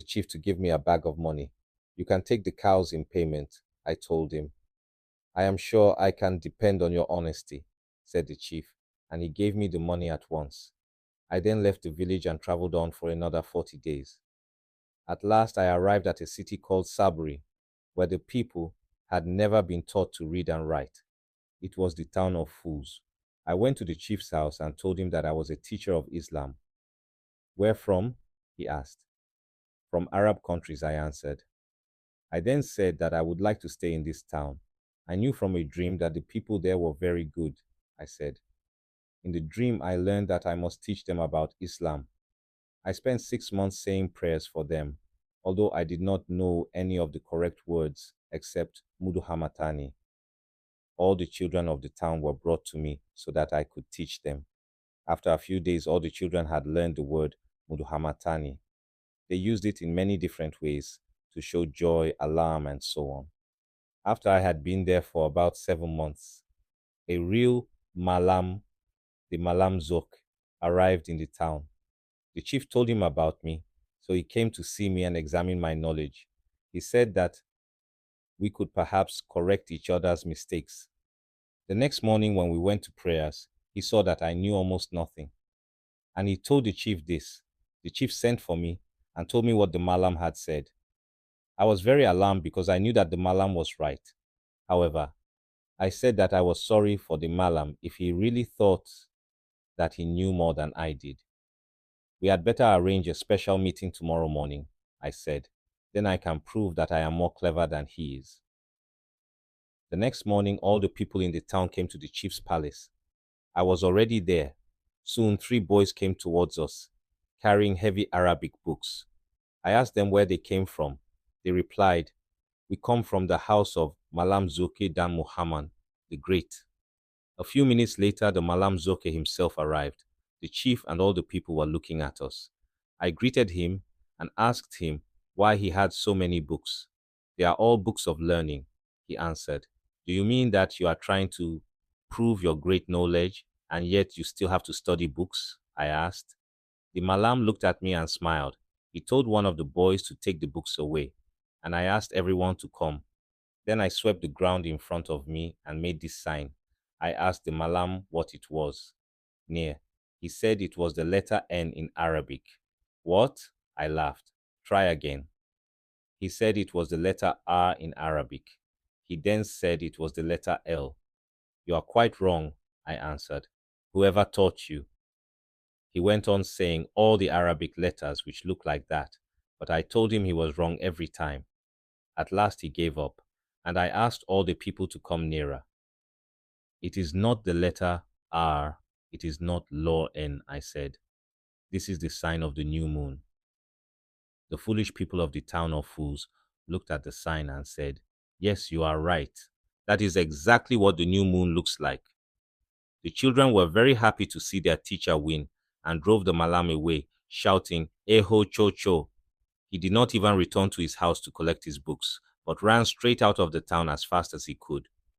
chief to give me a bag of money. You can take the cows in payment, I told him. I am sure I can depend on your honesty, said the chief, and he gave me the money at once. I then left the village and traveled on for another 40 days. At last, I arrived at a city called Sabri, where the people had never been taught to read and write. It was the town of fools. I went to the chief's house and told him that I was a teacher of Islam. Where from? He asked. From Arab countries, I answered. I then said that I would like to stay in this town. I knew from a dream that the people there were very good, I said. In the dream, I learned that I must teach them about Islam. I spent 6 months saying prayers for them, although I did not know any of the correct words except Muduhamatani. All the children of the town were brought to me so that I could teach them. After a few days, all the children had learned the word Muduhamatani. They used it in many different ways to show joy, alarm, and so on. After I had been there for about 7 months, a real Malam, the Malam Zok, arrived in the town. The chief told him about me, so he came to see me and examine my knowledge. He said that we could perhaps correct each other's mistakes. The next morning, when we went to prayers, he saw that I knew almost nothing. And he told the chief this. The chief sent for me and told me what the Malam had said. I was very alarmed because I knew that the Malam was right. However, I said that I was sorry for the Malam if he really thought that he knew more than I did. We had better arrange a special meeting tomorrow morning, I said. Then I can prove that I am more clever than he is. The next morning, all the people in the town came to the chief's palace. I was already there. Soon 3 boys came towards us, carrying heavy Arabic books. I asked them where they came from. They replied, "We come from the house of Malam Zoke Dan Muhammad, the Great." A few minutes later, the Malam Zoke himself arrived. The chief and all the people were looking at us. I greeted him and asked him why he had so many books. "They are all books of learning," he answered. "Do you mean that you are trying to prove your great knowledge and yet you still have to study books?" I asked. The Malam looked at me and smiled. He told one of the boys to take the books away, and I asked everyone to come. Then I swept the ground in front of me and made this sign. I asked the Malam what it was. Near. He said it was the letter N in Arabic. What? I laughed. Try again. He said it was the letter R in Arabic. He then said it was the letter L. "You are quite wrong," I answered. "Whoever taught you?" He went on saying all the Arabic letters which looked like that, but I told him he was wrong every time. At last he gave up, and I asked all the people to come nearer. "It is not the letter R, it is not law N," I said. "This is the sign of the new moon." The foolish people of the town of fools looked at the sign and said, "Yes, you are right. That is exactly what the new moon looks like." The children were very happy to see their teacher win and drove the Malam away, shouting, "Eho cho cho." He did not even return to his house to collect his books, but ran straight out of the town as fast as he could.